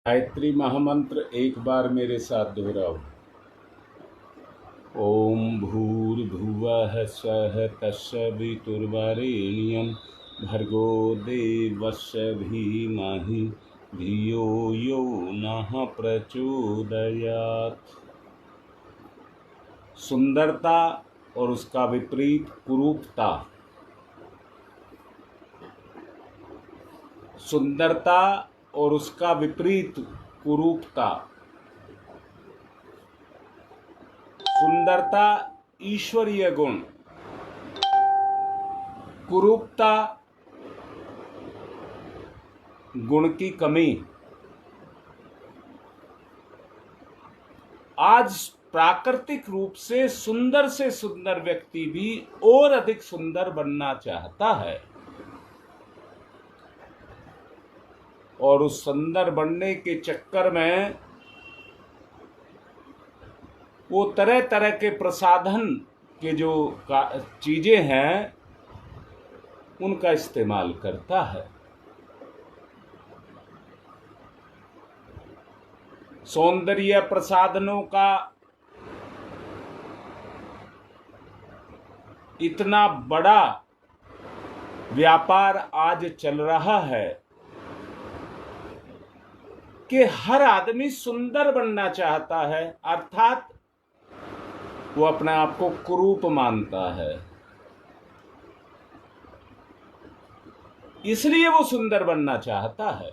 गायत्री महामंत्र एक बार मेरे साथ दोहराओ। ओम भूर्भुवः स्वः तत्सवितुर्वरेण्यं भर्गो देवस्य धीमहि धियो यो नः प्रचोदयात्। सुंदरता और उसका विपरीत कुरूपता। सुंदरता और उसका विपरीत कुरूपता। सुंदरता ईश्वरीय गुण, कुरूपता गुण की कमी। आज प्राकृतिक रूप से सुंदर व्यक्ति भी और अधिक सुंदर बनना चाहता है और उस सुंदर बनने के चक्कर में वो तरह तरह के प्रसाधन के जो चीजें हैं उनका इस्तेमाल करता है। सौंदर्य प्रसाधनों का इतना बड़ा व्यापार आज चल रहा है कि हर आदमी सुंदर बनना चाहता है, अर्थात वो अपने आप को कुरूप मानता है, इसलिए वो सुंदर बनना चाहता है।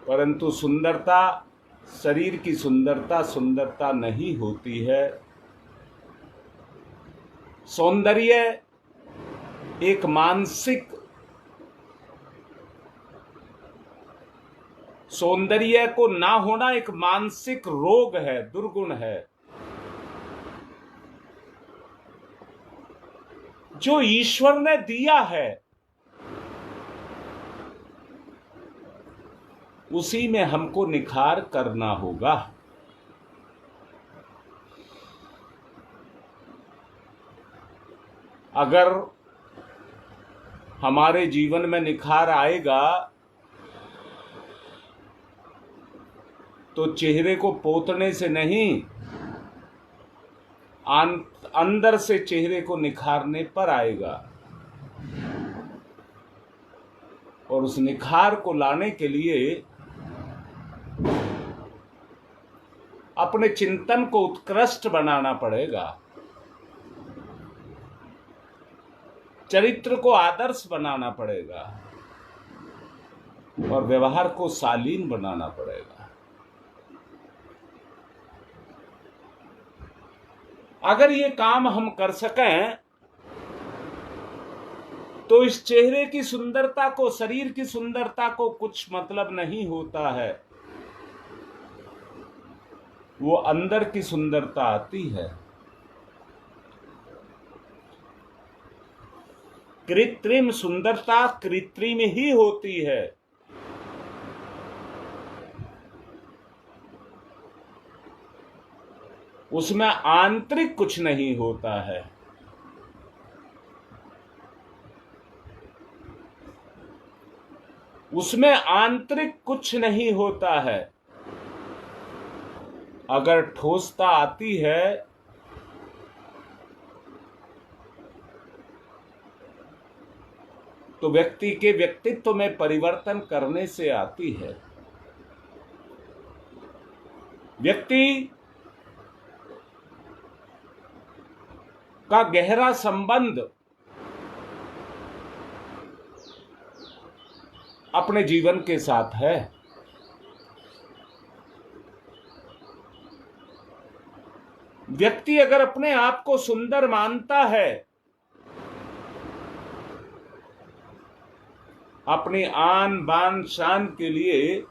परंतु सुंदरता, शरीर की सुंदरता सुंदरता नहीं होती है। सौंदर्य एक मानसिक, सौंदर्य को ना होना एक मानसिक रोग है, दुर्गुण है, जो ईश्वर ने दिया है उसी में हमको निखार करना होगा। अगर हमारे जीवन में निखार आएगा तो चेहरे को पोतने से नहीं, अंदर से चेहरे को निखारने पर आएगा। और उस निखार को लाने के लिए अपने चिंतन को उत्कृष्ट बनाना पड़ेगा, चरित्र को आदर्श बनाना पड़ेगा और व्यवहार को शालीन बनाना पड़ेगा। अगर ये काम हम कर सकें तो इस चेहरे की सुंदरता को, शरीर की सुंदरता को कुछ मतलब नहीं होता है, वो अंदर की सुंदरता आती है। कृत्रिम सुंदरता कृत्रिम ही होती है। उसमें आंतरिक कुछ नहीं होता है। उसमें आंतरिक कुछ नहीं होता है। अगर ठोसता आती है तो व्यक्ति के व्यक्तित्व में परिवर्तन करने से आती है। व्यक्ति का गहरा संबंध अपने जीवन के साथ है। व्यक्ति अगर अपने आप को सुंदर मानता है, अपनी आन बान शान के लिए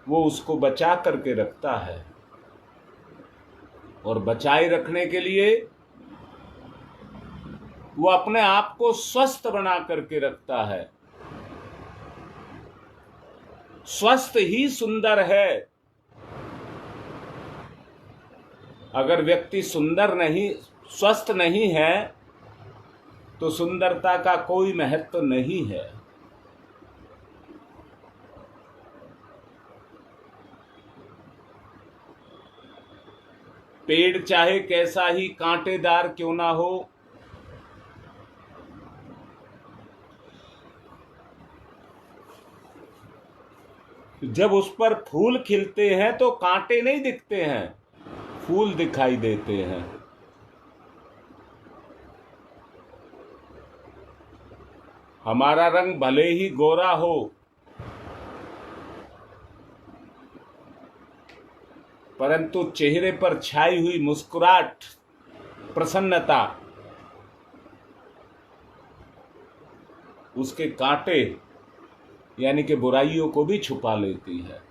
वो उसको बचा करके रखता है और बचाए रखने के लिए वो अपने आप को स्वस्थ बना करके रखता है। स्वस्थ ही सुंदर है। अगर व्यक्ति सुंदर नहीं, स्वस्थ नहीं है तो सुंदरता का कोई महत्व नहीं है। पेड़ चाहे कैसा ही कांटेदार क्यों ना हो, जब उस पर फूल खिलते हैं तो कांटे नहीं दिखते हैं, फूल दिखाई देते हैं। हमारा रंग भले ही गोरा हो, परंतु चेहरे पर छाई हुई मुस्कुराहट, प्रसन्नता, उसके कांटे यानी कि बुराइयों को भी छुपा लेती है।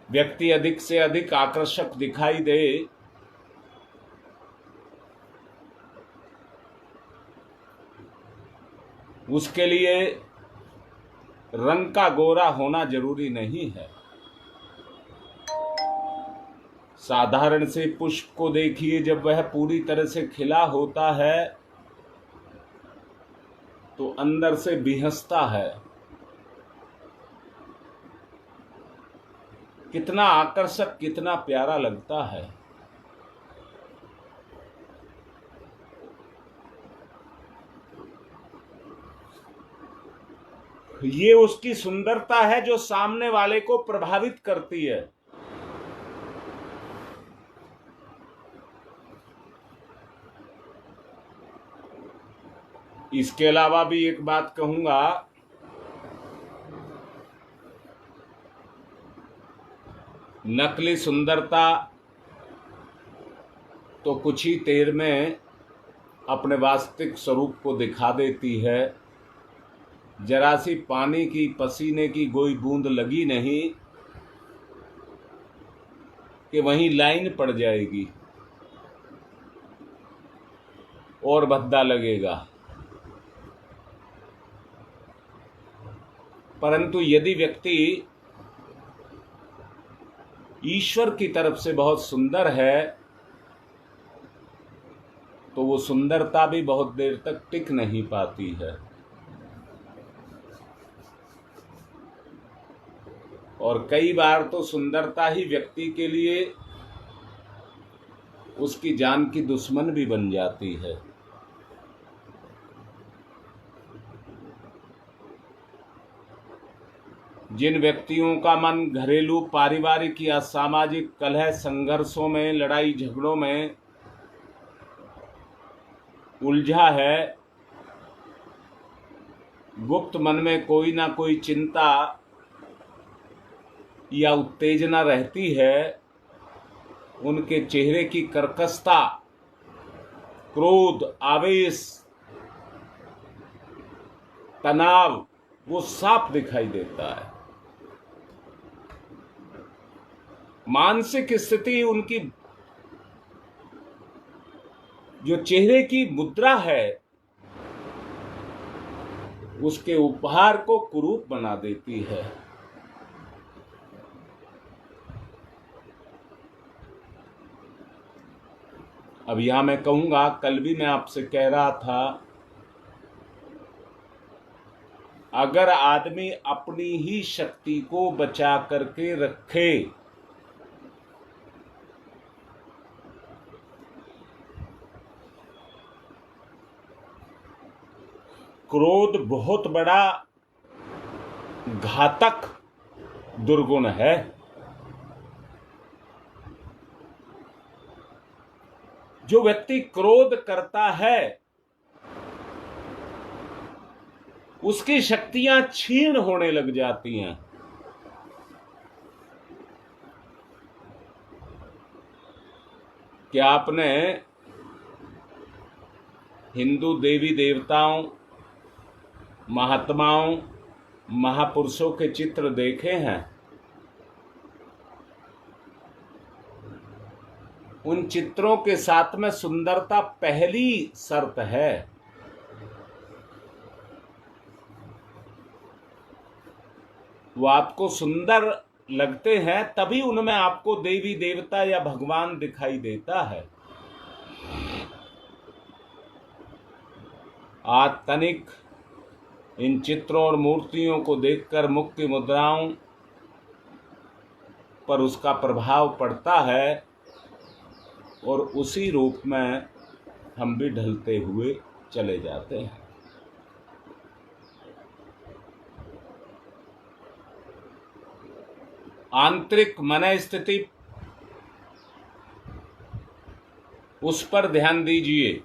व्यक्ति अधिक से अधिक आकर्षक दिखाई दे, उसके लिए रंग का गोरा होना जरूरी नहीं है। साधारण से पुष्प को देखिए, जब वह पूरी तरह से खिला होता है तो अंदर से बिहसता है। कितना आकर्षक, कितना प्यारा लगता है। ये उसकी सुंदरता है जो सामने वाले को प्रभावित करती है। इसके अलावा भी एक बात कहूंगा, नकली सुंदरता तो कुछ ही देर में अपने वास्तविक स्वरूप को दिखा देती है। जरा सी पानी की, पसीने की कोई बूंद लगी नहीं कि वहीं लाइन पड़ जाएगी और भद्दा लगेगा। परंतु यदि व्यक्ति ईश्वर की तरफ से बहुत सुंदर है तो वो सुंदरता भी बहुत देर तक टिक नहीं पाती है। और कई बार तो सुंदरता ही व्यक्ति के लिए उसकी जान की दुश्मन भी बन जाती है। जिन व्यक्तियों का मन घरेलू, पारिवारिक या सामाजिक कलह, संघर्षों में, लड़ाई झगड़ों में उलझा है, गुप्त मन में कोई ना कोई चिंता या उत्तेजना रहती है, उनके चेहरे की कर्कशता, क्रोध, आवेश, तनाव वो साफ दिखाई देता है। मानसिक स्थिति, उनकी जो चेहरे की मुद्रा है उसके उपहार को कुरूप बना देती है। अब यहां मैं कहूंगा, कल भी मैं आपसे कह रहा था, अगर आदमी अपनी ही शक्ति को बचा करके रखे क्रोध बहुत बड़ा घातक दुर्गुण है। जो व्यक्ति क्रोध करता है उसकी शक्तियां क्षीण होने लग जाती हैं। क्या आपने हिंदू देवी देवताओं, महात्माओं, महापुरुषों के चित्र देखे हैं? उन चित्रों के साथ में सुंदरता पहली शर्त है। वो आपको सुंदर लगते हैं तभी उनमें आपको देवी देवता या भगवान दिखाई देता है। आज तनिक इन चित्रों और मूर्तियों को देखकर मुख की मुद्राओं पर उसका प्रभाव पड़ता है और उसी रूप में हम भी ढलते हुए चले जाते हैं। आंतरिक मन स्थिति, उस पर ध्यान दीजिए।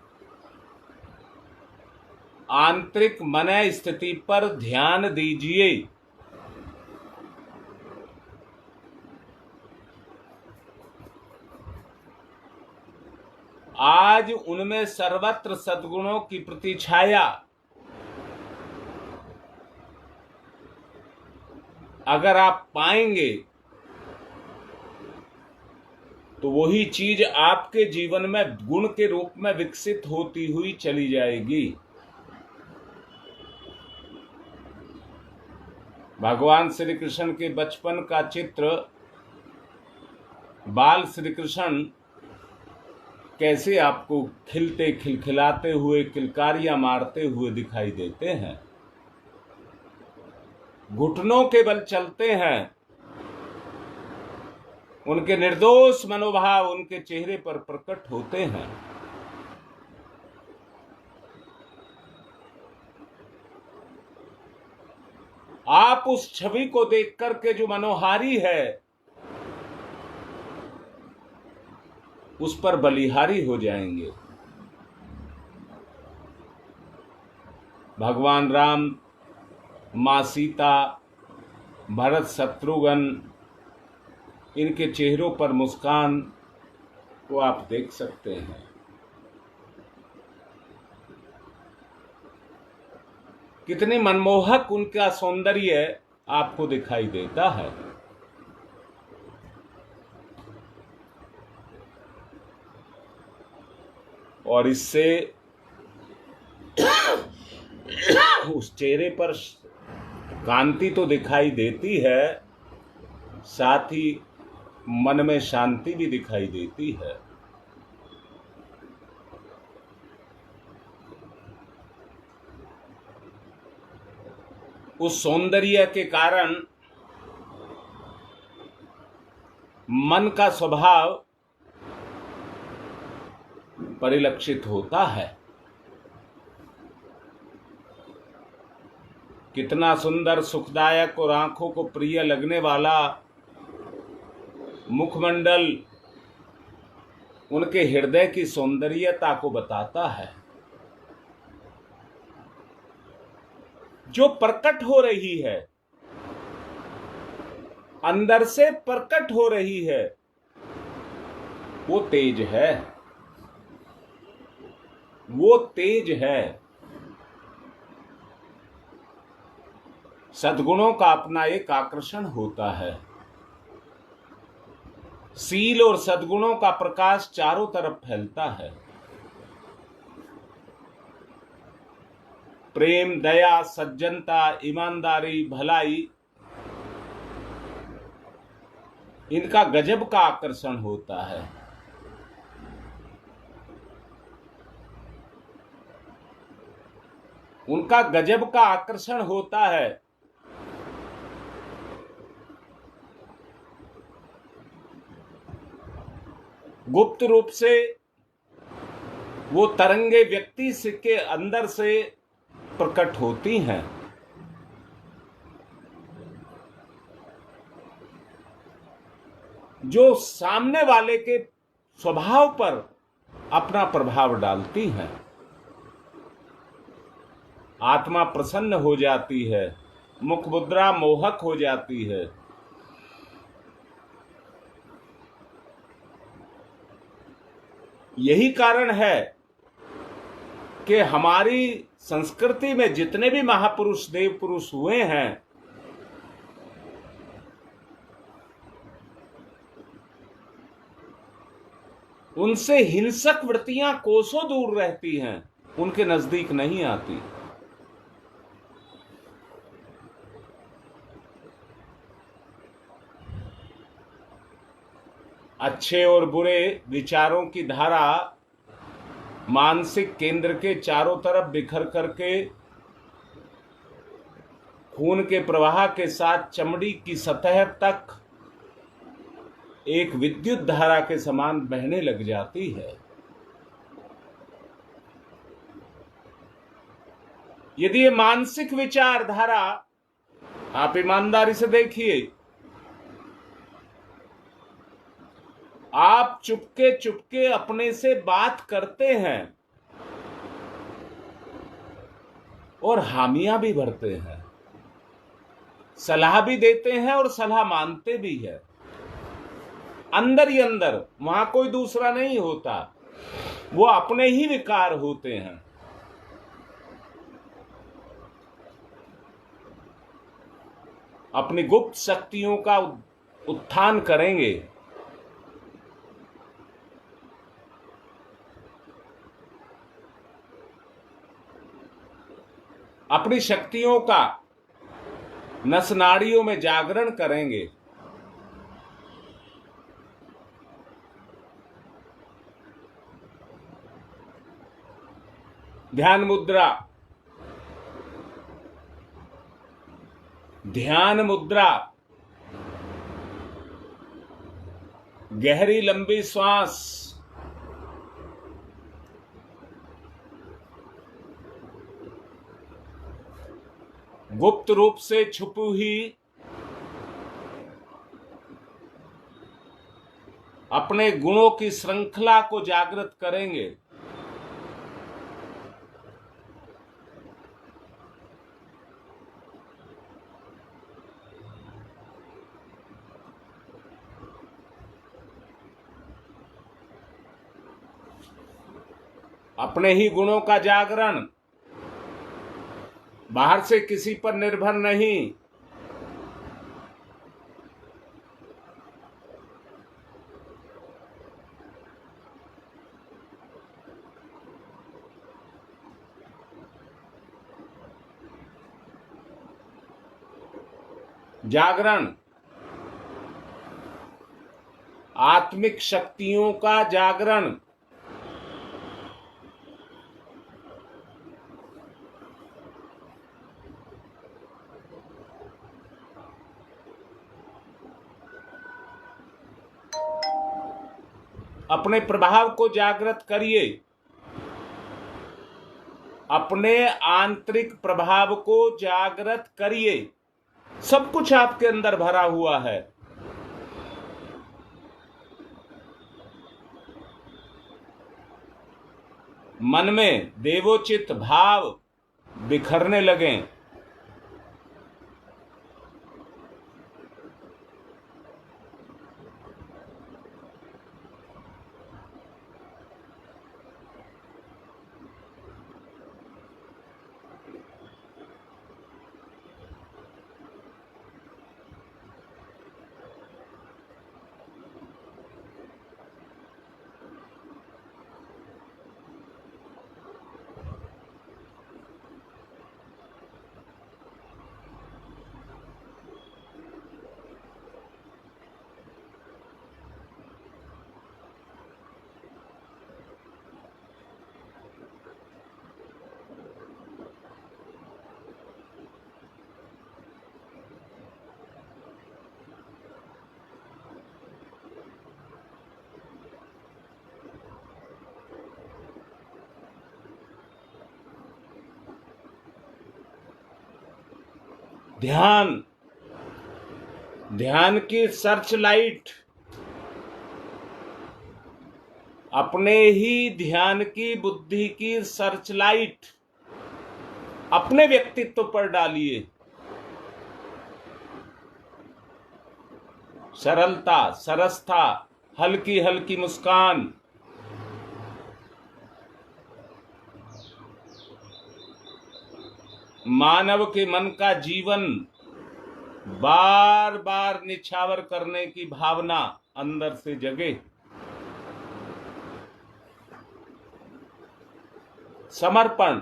आंतरिक मन स्थिति पर ध्यान दीजिए। आज उनमें सर्वत्र सद्गुणों की प्रतिछाया अगर आप पाएंगे तो वही चीज आपके जीवन में गुण के रूप में विकसित होती हुई चली जाएगी। भगवान श्री कृष्ण के बचपन का चित्र, बाल श्री कृष्ण कैसे आपको खिलते खिलखिलाते हुए, किलकारियां मारते हुए दिखाई देते हैं, घुटनों के बल चलते हैं। उनके निर्दोष मनोभाव उनके चेहरे पर प्रकट होते हैं। आप उस छवि को देख करके जो मनोहारी है उस पर बलिहारी हो जाएंगे। भगवान राम, मां सीता, भरत शत्रुघ्न, इनके चेहरों पर मुस्कान को आप देख सकते हैं। कितनी मनमोहक उनका सौंदर्य आपको दिखाई देता है। और इससे उस चेहरे पर कांति तो दिखाई देती है, साथ ही मन में शांति भी दिखाई देती है। उस सौंदर्य के कारण मन का स्वभाव परिलक्षित होता है। कितना सुंदर, सुखदायक और आंखों को प्रिय लगने वाला मुखमंडल उनके हृदय की सौंदर्यता को बताता है। जो प्रकट हो रही है, अंदर से प्रकट हो रही है, वो तेज है, वो तेज है। सद्गुणों का अपना एक आकर्षण होता है। सील और सद्गुणों का प्रकाश चारों तरफ फैलता है। प्रेम, दया, सज्जनता, ईमानदारी, भलाई, इनका गजब का आकर्षण होता है। उनका गजब का आकर्षण होता है। गुप्त रूप से वो तरंगे व्यक्ति के अंदर से प्रकट होती हैं। जो सामने वाले के स्वभाव पर अपना प्रभाव डालती हैं। आत्मा प्रसन्न हो जाती है, मुख मुद्रा मोहक हो जाती है। यही कारण है कि हमारी संस्कृति में जितने भी महापुरुष, देव पुरुष हुए हैं, उनसे हिंसक वृत्तियां कोसों दूर रहती हैं, उनके नजदीक नहीं आती। अच्छे और बुरे विचारों की धारा मानसिक केंद्र के चारों तरफ बिखर करके खून के प्रवाह के साथ चमड़ी की सतह तक एक विद्युत धारा के समान बहने लग जाती है। यदि ये मानसिक विचारधारा, आप ईमानदारी से देखिए, आप चुपके चुपके अपने से बात करते हैं और हामियां भी भरते हैं, सलाह भी देते हैं और सलाह मानते भी है। अंदर ही अंदर, वहां कोई दूसरा नहीं होता, वो अपने ही विकार होते हैं। अपनी गुप्त शक्तियों का उत्थान करेंगे। अपनी शक्तियों का नस नाड़ियों में जागरण करेंगे। ध्यान मुद्रा, ध्यान मुद्रा, गहरी लंबी श्वास, गुप्त रूप से छुपी हुई अपने गुणों की श्रृंखला को जागृत करेंगे। अपने ही गुणों का जागरण, बाहर से किसी पर निर्भर नहीं। जागरण, आत्मिक शक्तियों का जागरण। अपने प्रभाव को जागृत करिए, अपने आंतरिक प्रभाव को जागृत करिए। सब कुछ आपके अंदर भरा हुआ है। मन में देवोचित भाव बिखरने लगें। ध्यान, ध्यान की सर्च लाइट, अपने ही ध्यान की बुद्धि की सर्च लाइट अपने व्यक्तित्व पर डालिए। सरलता, सरसता, हल्की हल्की मुस्कान, मानव के मन का जीवन बार बार निछावर करने की भावना अंदर से जगे। समर्पण,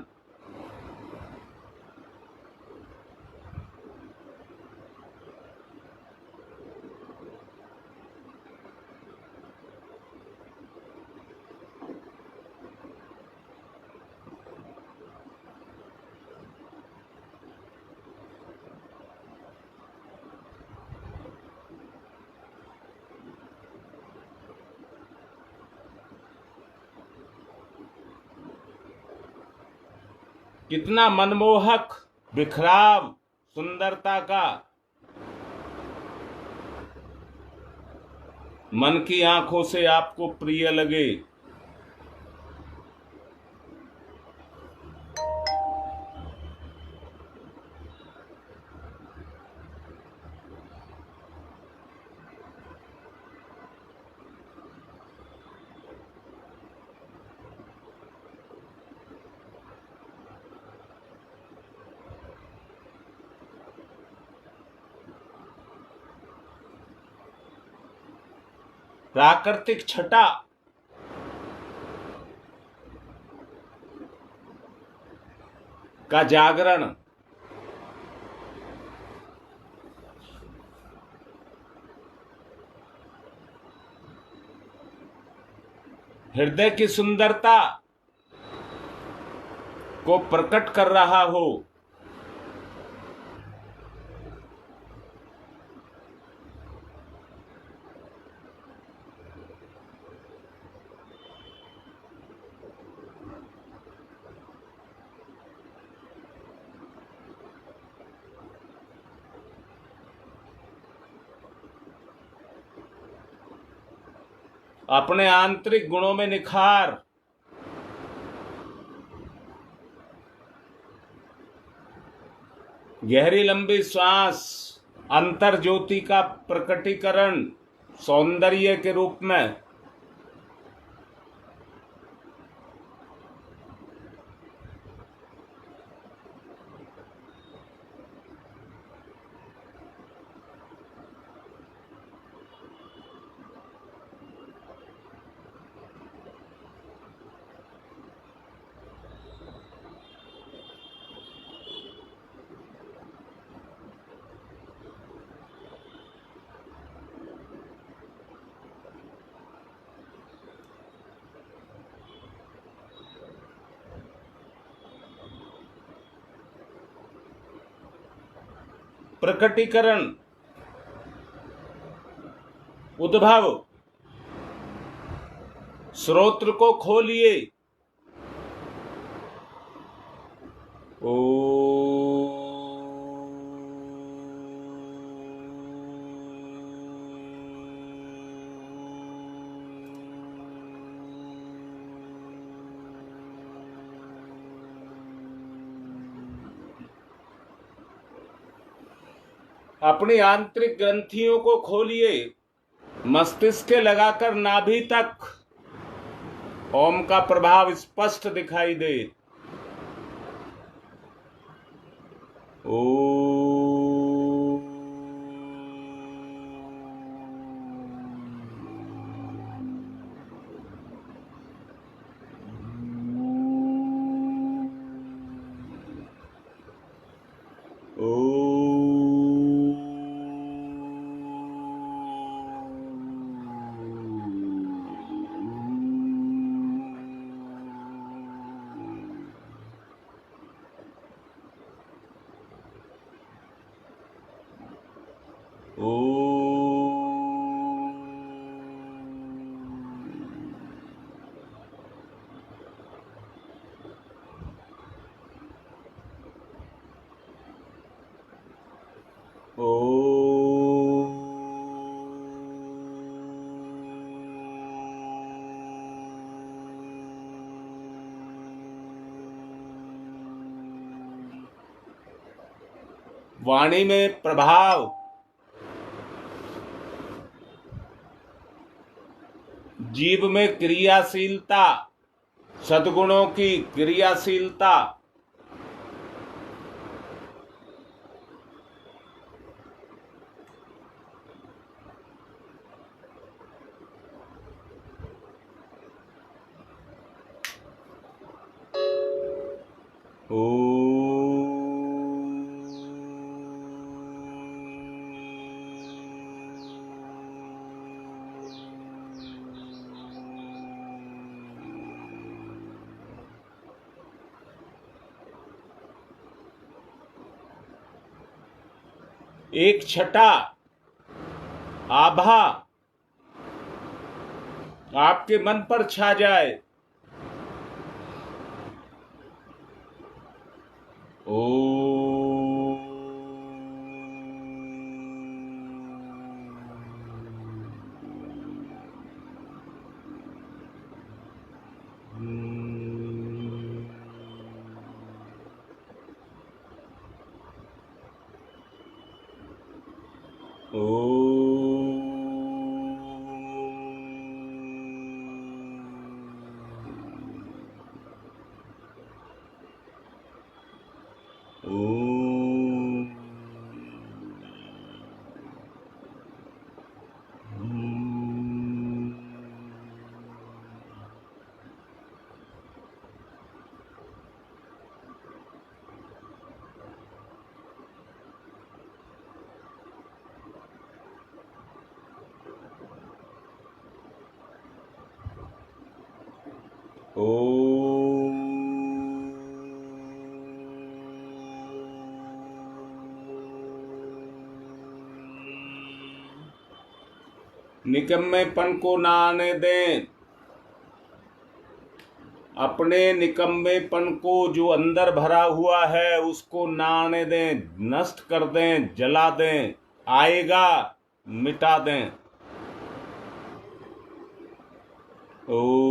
कितना मनमोहक बिखराव सुंदरता का, मन की आंखों से आपको प्रिय लगे। प्राकृतिक छटा का जागरण, हृदय की सुंदरता को प्रकट कर रहा हो। अपने आंतरिक गुणों में निखार, गहरी लंबी श्वास, अंतर ज्योति का प्रकटीकरण सौंदर्य के रूप में। प्रकटीकरण, उद्भव, स्रोत्र को खोलिए। ओ अपनी आंतरिक ग्रंथियों को खोलिए, मस्तिष्क के लगाकर नाभि तक ओम का प्रभाव स्पष्ट दिखाई दे। ओ वाणी में प्रभाव, जीभ में क्रियाशीलता, सद्गुणों की क्रियाशीलता। एक छटा आभा आपके मन पर छा जाए। ओम। निकम्मेपन को ना आने दें। अपने निकम्मेपन को जो अंदर भरा हुआ है उसको ना आने दें, नष्ट कर दें, जला दें, आएगा मिटा दें। ओ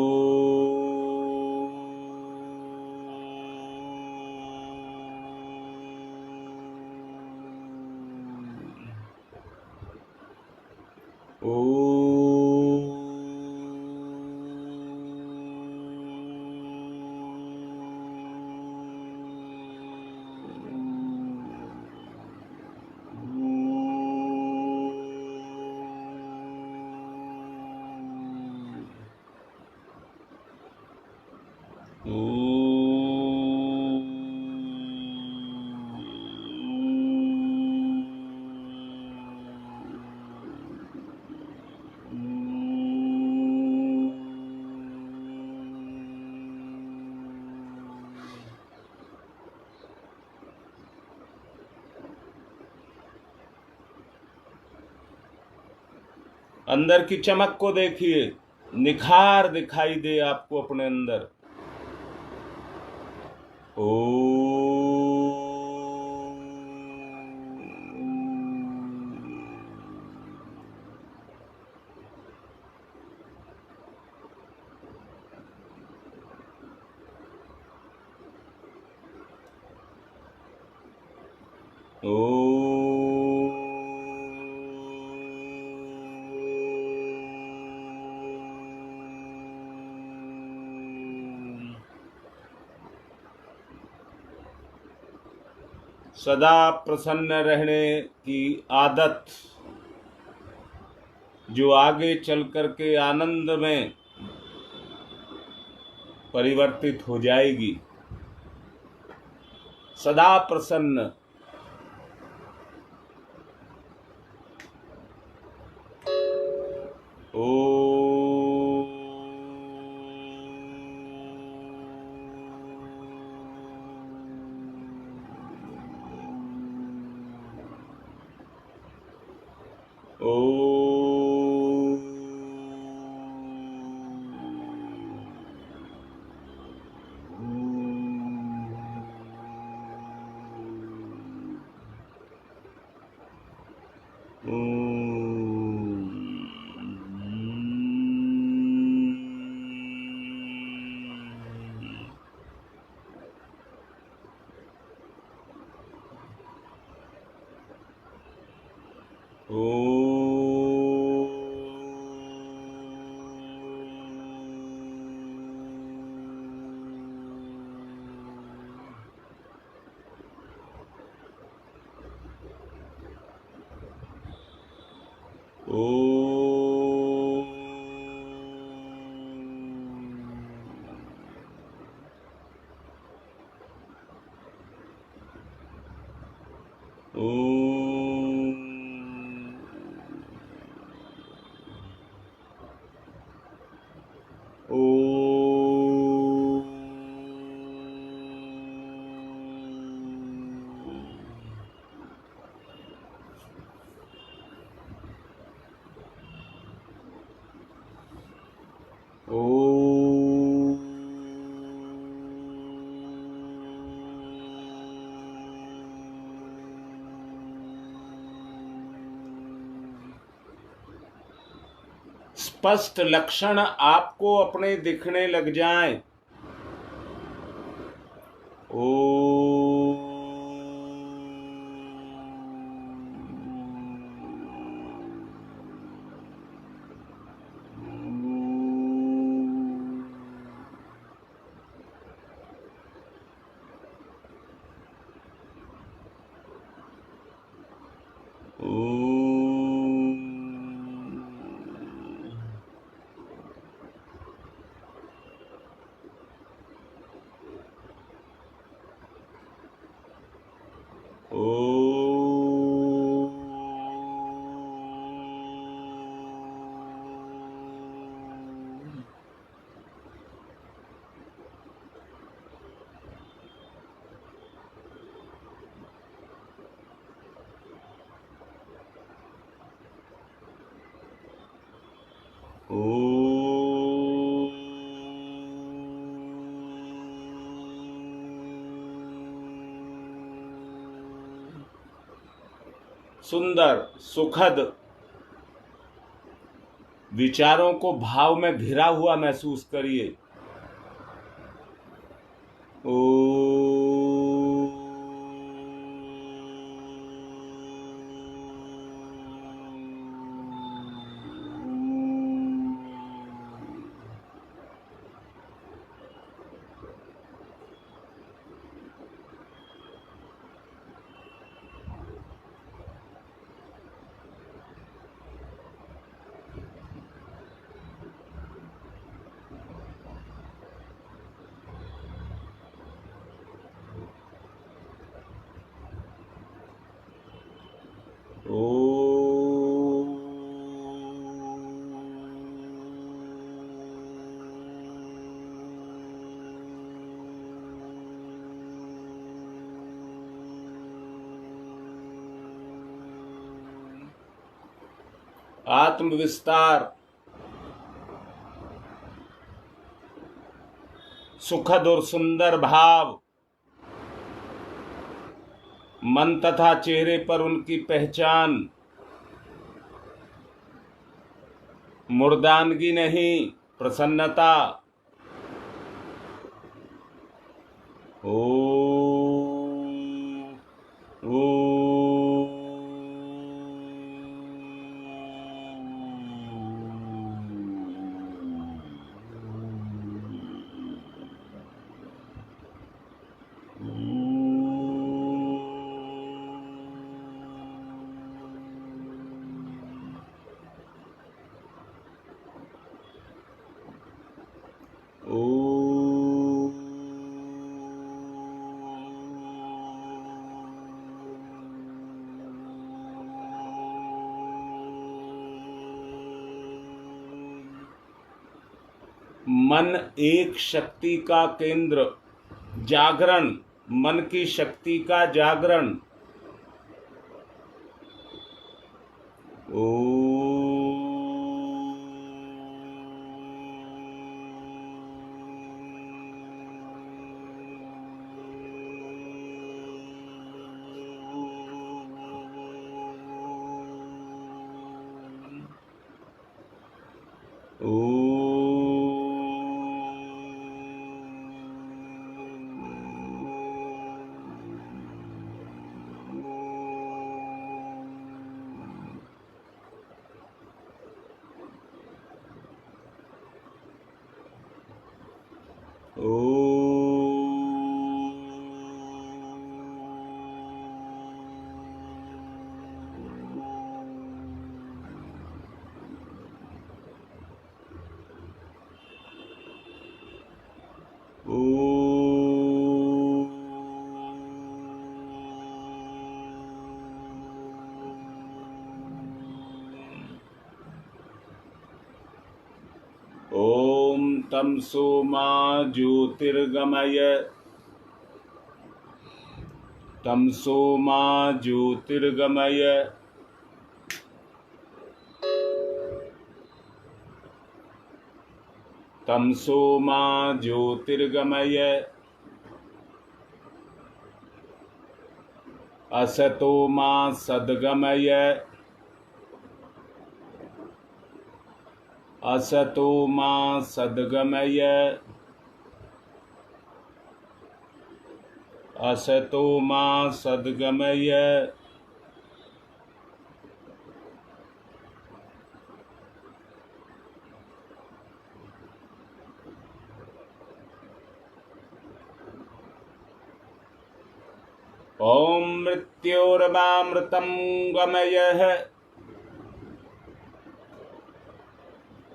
अंदर की चमक को देखिए, निखार दिखाई दे आपको अपने अंदर। ओ सदा प्रसन्न रहने की आदत जो आगे चल कर के आनंद में परिवर्तित हो जाएगी। सदा प्रसन्न। स्पष्ट लक्षण आपको अपने दिखने लग जाएं। ओ सुंदर सुखद विचारों को भाव में घिरा हुआ महसूस करिए। आत्मविस्तार, सुखद और सुंदर भाव, मन तथा चेहरे पर उनकी पहचान, मुर्दानगी नहीं, प्रसन्नता। ओ मन एक शक्ति का केंद्र, जागरण, मन की शक्ति का जागरण। ओम तमसो मा ज्योतिर्गमय, तमसो मा ज्योतिर्गमय। तमसो मा ज्योतिर्गमय, असतो मा सद्गमय, असतो मा सद्गमय असतो मा सद्गमय ॐ मृत्योर्मामृतं गमयः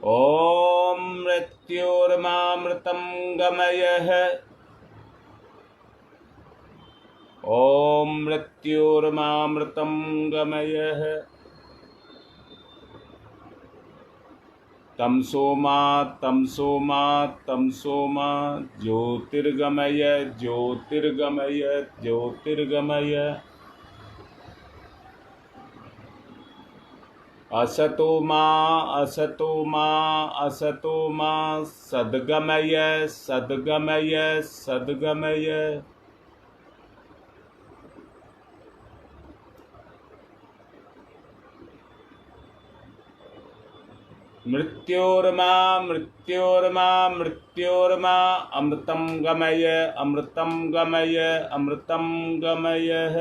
ॐ मृत्योर्मामृतं गमयः ॐ मृत्योर्मामृतं गमयः तमसो मा तमसो मा तमसो मा ज्योतिर्गमय ज्योतिर्गमय ज्योतिर्गमय असतो मा असतो मा असतो मा सद्गमय सद्गमय सद्गमय मृत्योर्मा मृत्योर्मा मृत्योर्मा अमृतं गमय अमृतं गमय अमृतं गमयः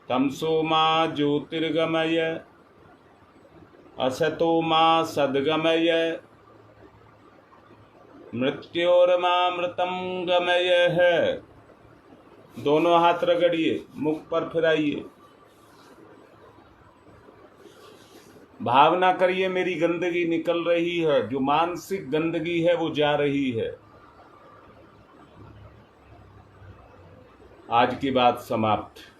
तमसो मा ज्योतिर्गमय असतो मा सद्गमय मृत्योर्मामृतं गमयः। दोनों हाथ रगड़िए, मुख पर फिराइए, भावना करिए मेरी गंदगी निकल रही है, जो मानसिक गंदगी है वो जा रही है। आज की बात समाप्त।